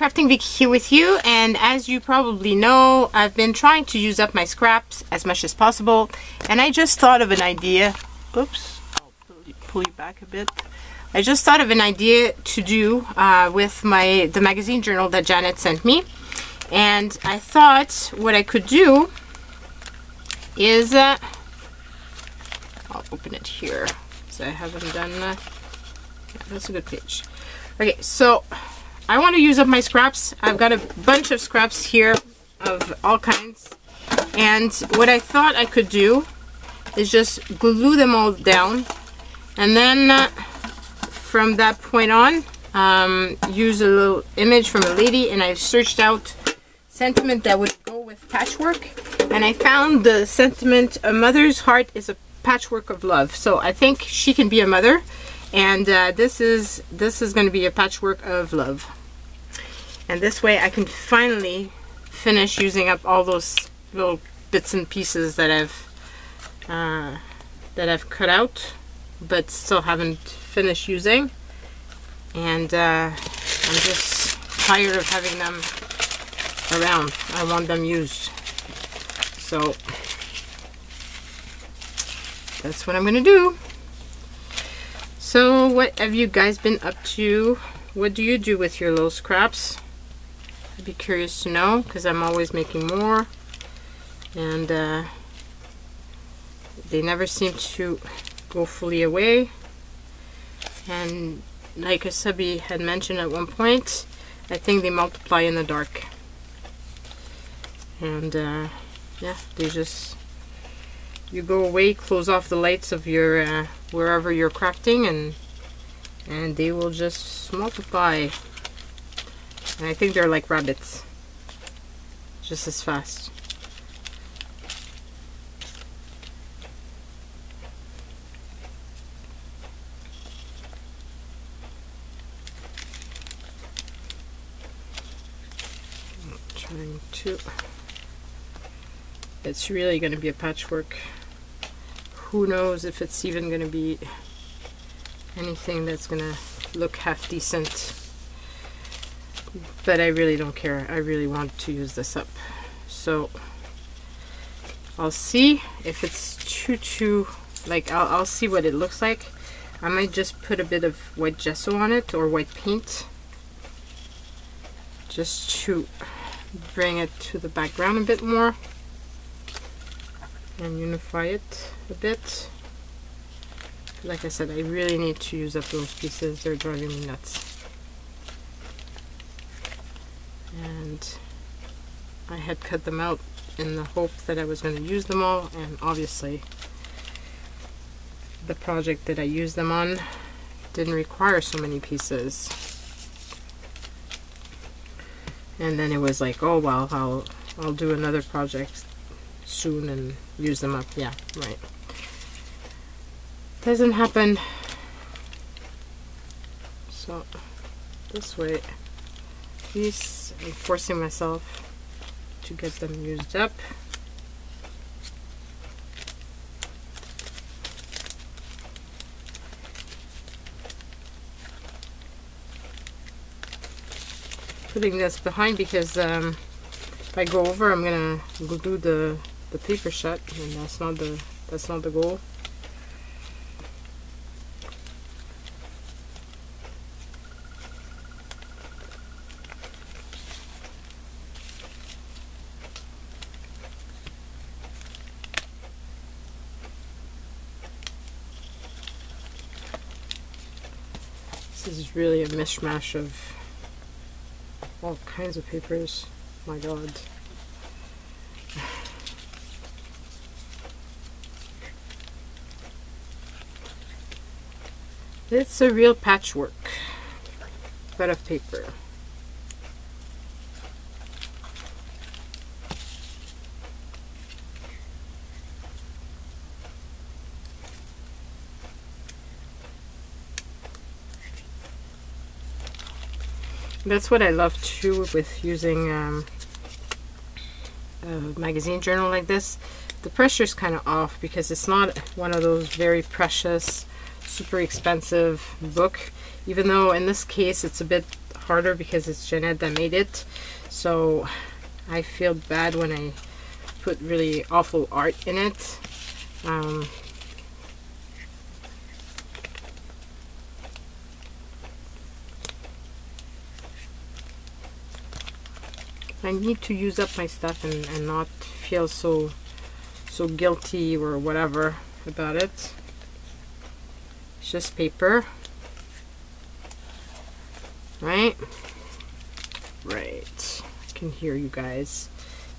Crafting Vicky here with you, and as you probably know, I've been trying to use up my scraps as much as possible, and I just thought of an idea. Oops, I'll pull you back a bit. I just thought of an idea to do with the magazine journal that Janet sent me, and I thought what I could do is I'll open it here because I haven't done yeah, that's a good page. Okay, so I want to use up my scraps. I've got a bunch of scraps here of all kinds, and what I thought I could do is just glue them all down, and then from that point on use a little image from a lady, and I searched out sentiment that would go with patchwork, and I found the sentiment, a mother's heart is a patchwork of love. So I think she can be a mother, and this is going to be a patchwork of love. And this way I can finally finish using up all those little bits and pieces that I've cut out but still haven't finished using. And I'm just tired of having them around. I want them used. So that's what I'm gonna do. So what have you guys been up to? What do you do with your little scraps? I'd be curious to know, because I'm always making more, and they never seem to go fully away. And like Asabi had mentioned at one point, I think they multiply in the dark. And yeah, they just, you go away, close off the lights of your wherever you're crafting, and they will just multiply. And I think they're like rabbits, just as fast. I'm trying to, it's really going to be a patchwork. Who knows if it's even going to be anything that's going to look half decent. But I really don't care. I really want to use this up. So I'll see if it's too like I'll see what it looks like. I might just put a bit of white gesso on it, or white paint, just to bring it to the background a bit more and unify it a bit. Like I said, I really need to use up those pieces. They're driving me nuts. And I had cut them out in the hope that I was going to use them all, and obviously the project that I used them on didn't require so many pieces. And then it was like, oh well, I'll do another project soon and use them up. Yeah, right. Doesn't happen. So this way, at least I'm forcing myself to get them used up. Putting this behind because if I go over, I'm gonna glue the paper shut, and that's not the goal. This is really a mishmash of all kinds of papers. My God. It's a real patchwork, but of paper. That's what I love too with using a magazine journal like this. The pressure's kind of off because it's not one of those very precious, super expensive book, even though in this case it's a bit harder because it's Jeanette that made it, so I feel bad when I put really awful art in it. I need to use up my stuff and not feel so guilty or whatever about it. It's just paper, right? Right. I can hear you guys.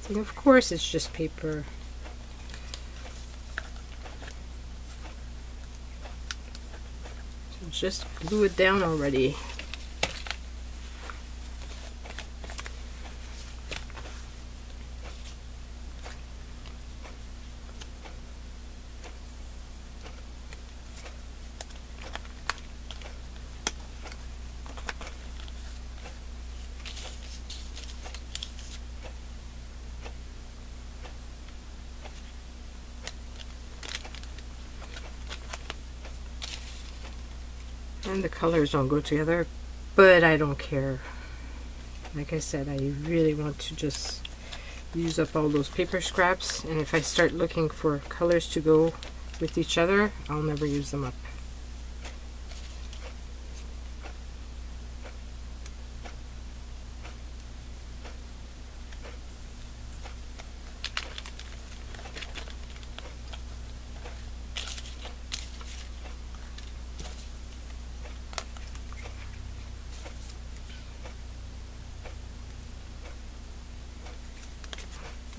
So of course it's just paper. So just glue it down already. And the colors don't go together, but I don't care. Like I said, I really want to just use up all those paper scraps, and if I start looking for colors to go with each other, I'll never use them up.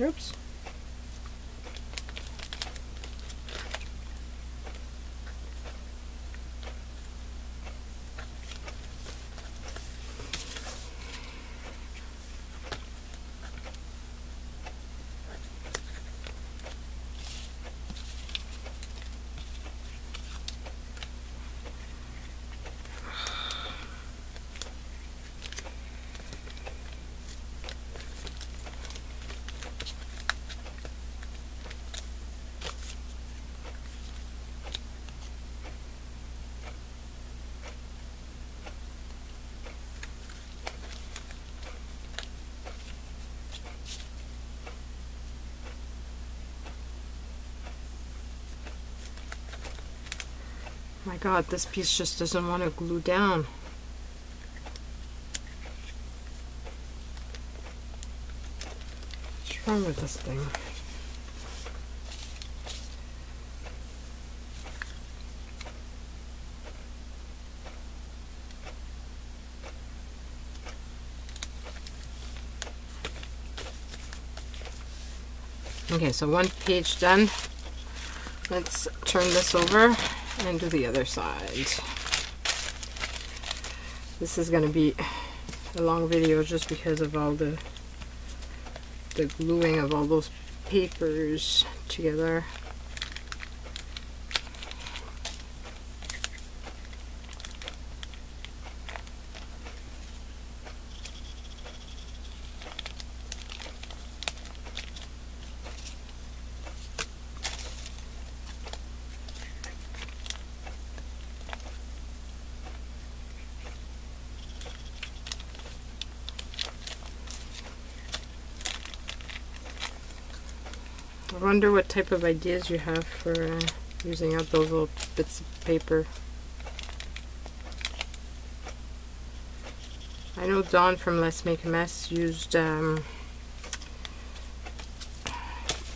Oops. My God, this piece just doesn't want to glue down. What's wrong with this thing? Okay, so one page done. Let's turn this over and do the other side. This is going to be a long video just because of all the gluing of all those papers together. I wonder what type of ideas you have for using up those little bits of paper. I know Dawn from Let's Make a Mess used, I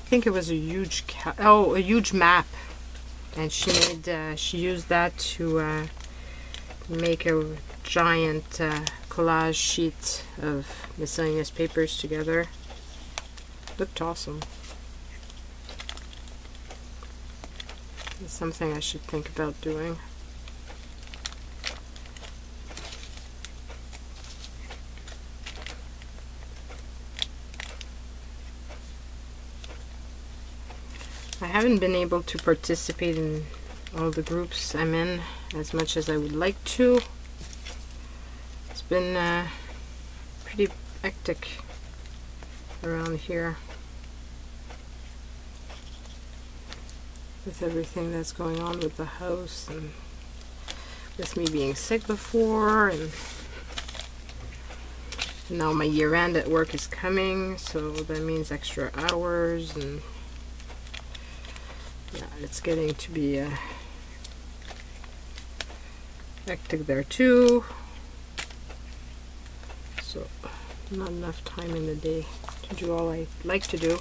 think it was a huge map, and she used that to make a giant collage sheet of miscellaneous papers together. Looked awesome. It's something I should think about doing. I haven't been able to participate in all the groups I'm in as much as I would like to. It's been pretty hectic around here with everything that's going on with the house and with me being sick before, and Now my year end at work is coming, so that means extra hours, and yeah, it's getting to be hectic there too. So not enough time in the day to do all I like to do.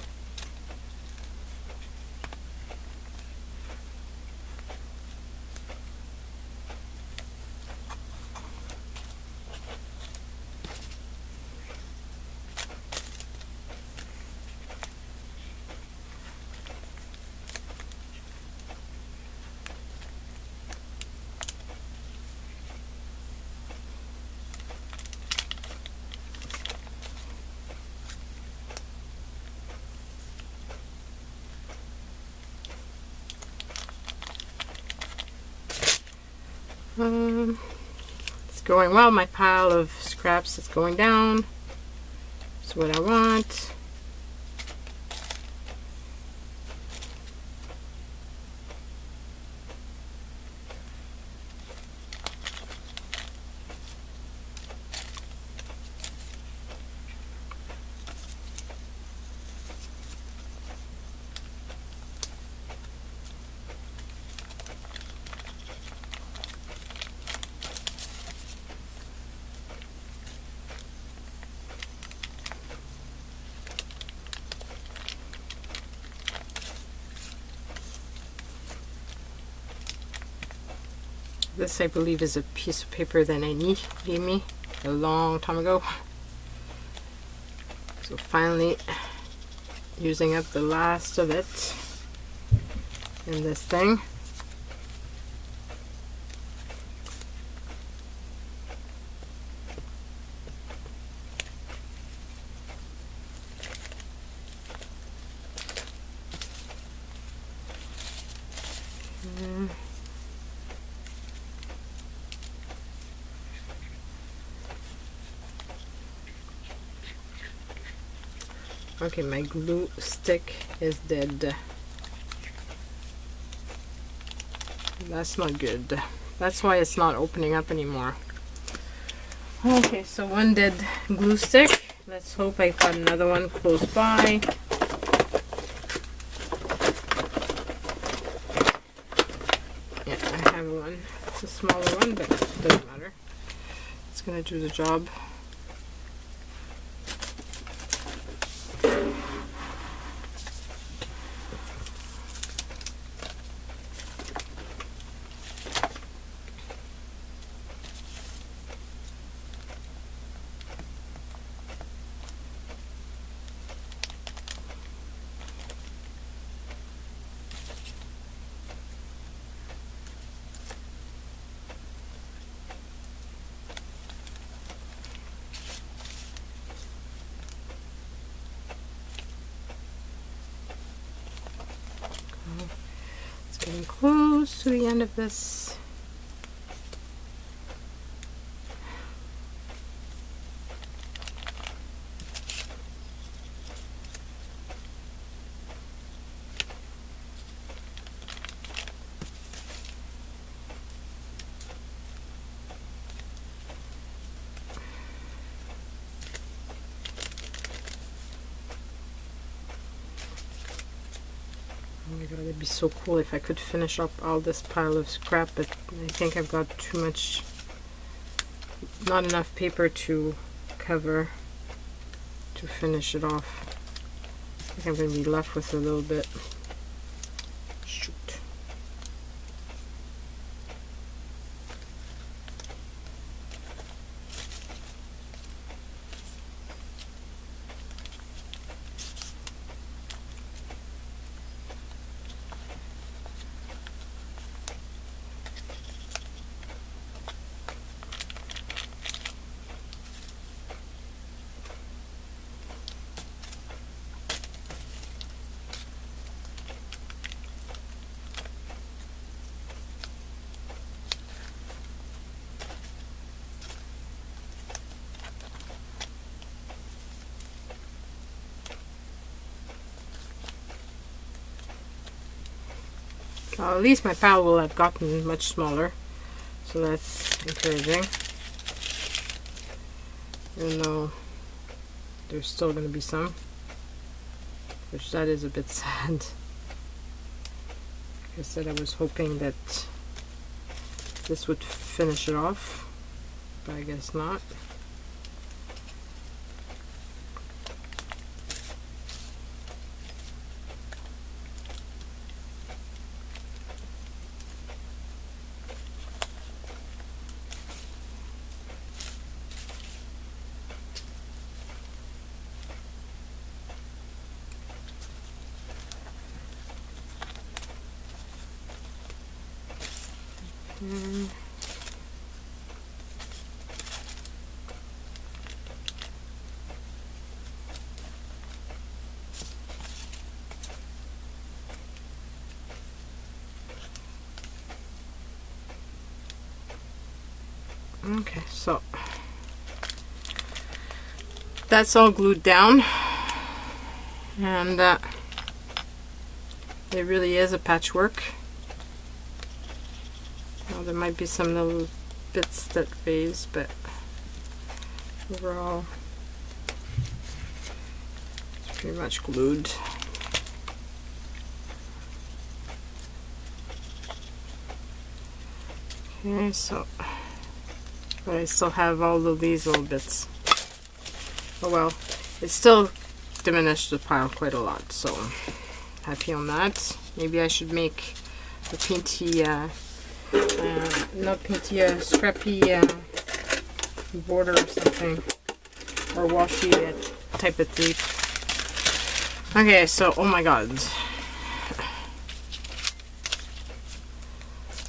It's going well. My pile of scraps is going down. That's what I want. This, I believe, is a piece of paper that Annie gave me a long time ago. So finally using up the last of it in this thing. Okay, my glue stick is dead. That's not good. That's why it's not opening up anymore. Okay, so one dead glue stick. Let's hope I got another one close by. Yeah, I have one. It's a smaller one, but it doesn't matter. It's gonna do the job. Getting close to the end of this. Oh my god, it'd be so cool if I could finish up all this pile of scrap, but I think I've got too much, not enough paper to cover to finish it off. I think I'm going to be left with a little bit. Shoot. Well, at least my pile will have gotten much smaller, so that's encouraging. Even though there's still going to be some, which that is a bit sad. Like I said, I was hoping that this would finish it off, but I guess not. Okay, so that's all glued down, and it really is a patchwork. Well, there might be some little bits that phase, but overall it's pretty much glued. Okay, so but I still have all of these little bits. Oh well, it still diminished the pile quite a lot, so happy on that. Maybe I should make a painty, not painty, a scrappy border or something, or washi type of tape. Okay, so oh my god.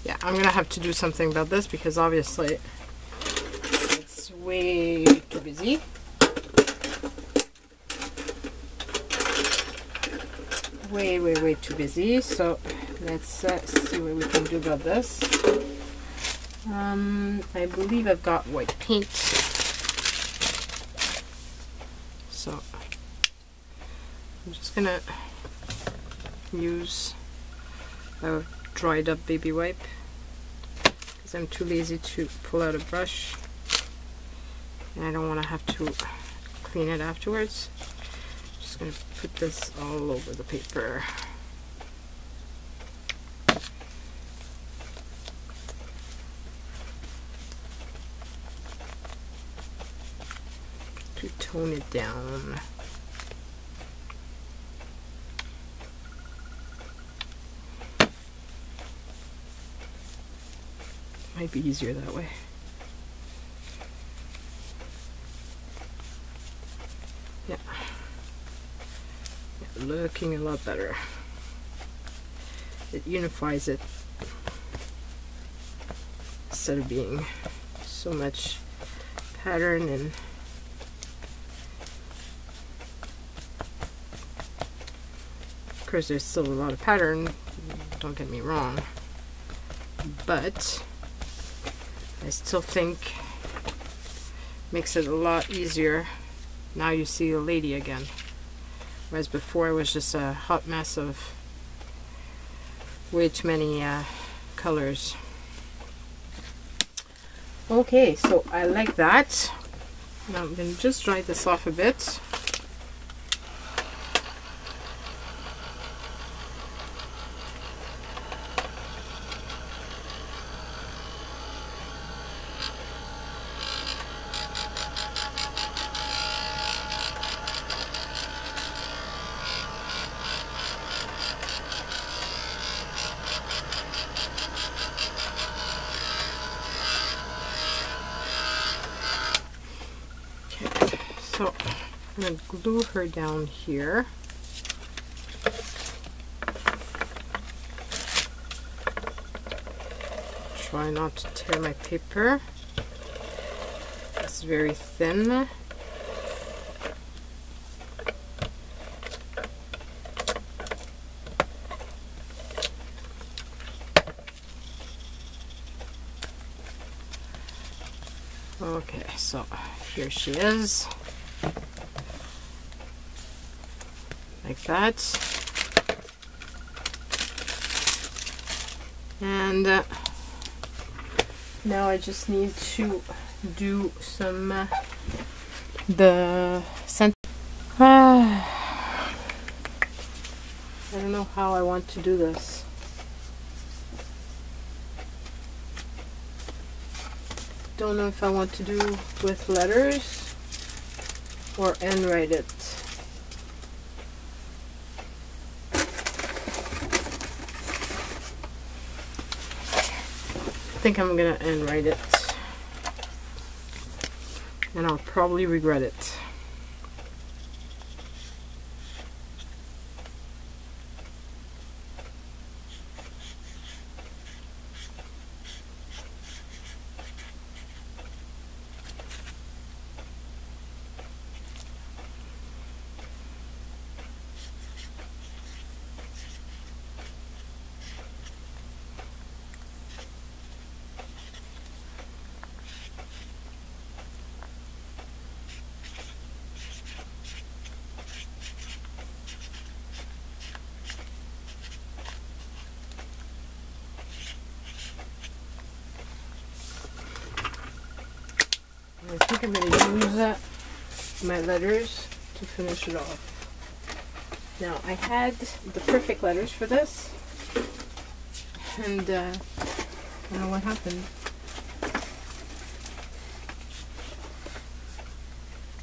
Yeah, I'm gonna have to do something about this because obviously way too busy. Way too busy. So let's see what we can do about this. I believe I've got white paint, so I'm just gonna use a dried up baby wipe because I'm too lazy to pull out a brush. And I don't want to have to clean it afterwards. Just going to put this all over the paper. To tone it down. Might be easier that way. Yeah, looking a lot better. It unifies it instead of being so much pattern. And of course there's still a lot of pattern, don't get me wrong, but I still think makes it a lot easier. Now you see a lady again, whereas before it was just a hot mess of way too many colors. Okay, so I like that. Now I'm going to just dry this off a bit. So I'm going to glue her down here. Try not to tear my paper. It's very thin. Okay, so here she is. Like that. And now I just need to do some the center. I don't know how I want to do this. Don't know if I want to do with letters or handwrite it. I think I'm gonna handwrite it, and I'll probably regret it. I think I'm going to use my letters to finish it off. Now, I had the perfect letters for this, and I don't know what happened.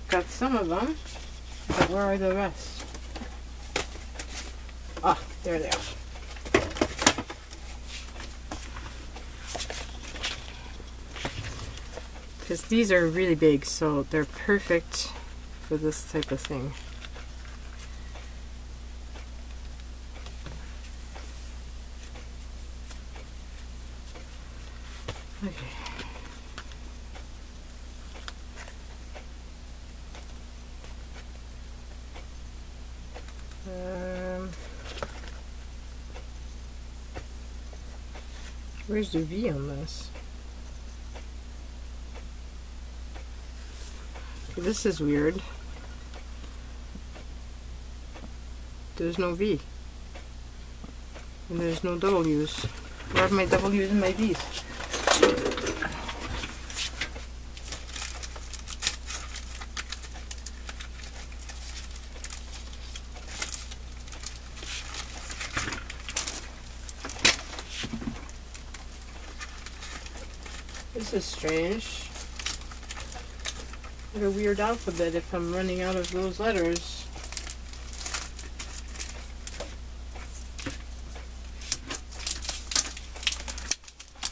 Got some of them, but where are the rest? Ah, there they are. Because these are really big, so they're perfect for this type of thing. Okay. Where's the V on this? This is weird. There's no V. And there's no W's. Where are my W's and my V's? This is strange. What a weird alphabet if I'm running out of those letters.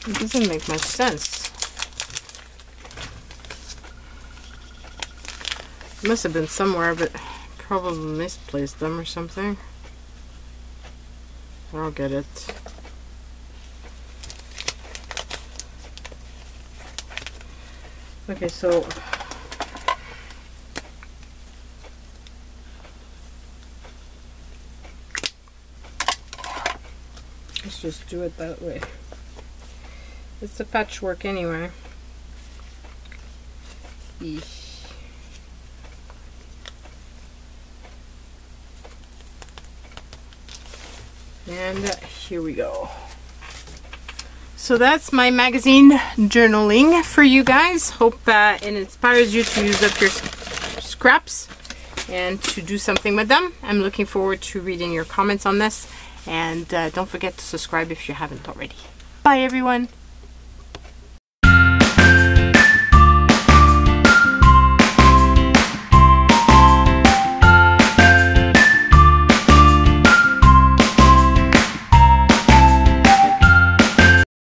It doesn't make much sense. It must have been somewhere, but probably misplaced them or something. I'll get it. Okay, so let's just do it that way. It's a patchwork anyway. Eesh. And here we go. So that's my magazine journaling for you guys. Hope it inspires you to use up your scraps and to do something with them. I'm looking forward to reading your comments on this. And don't forget to subscribe if you haven't already. Bye everyone.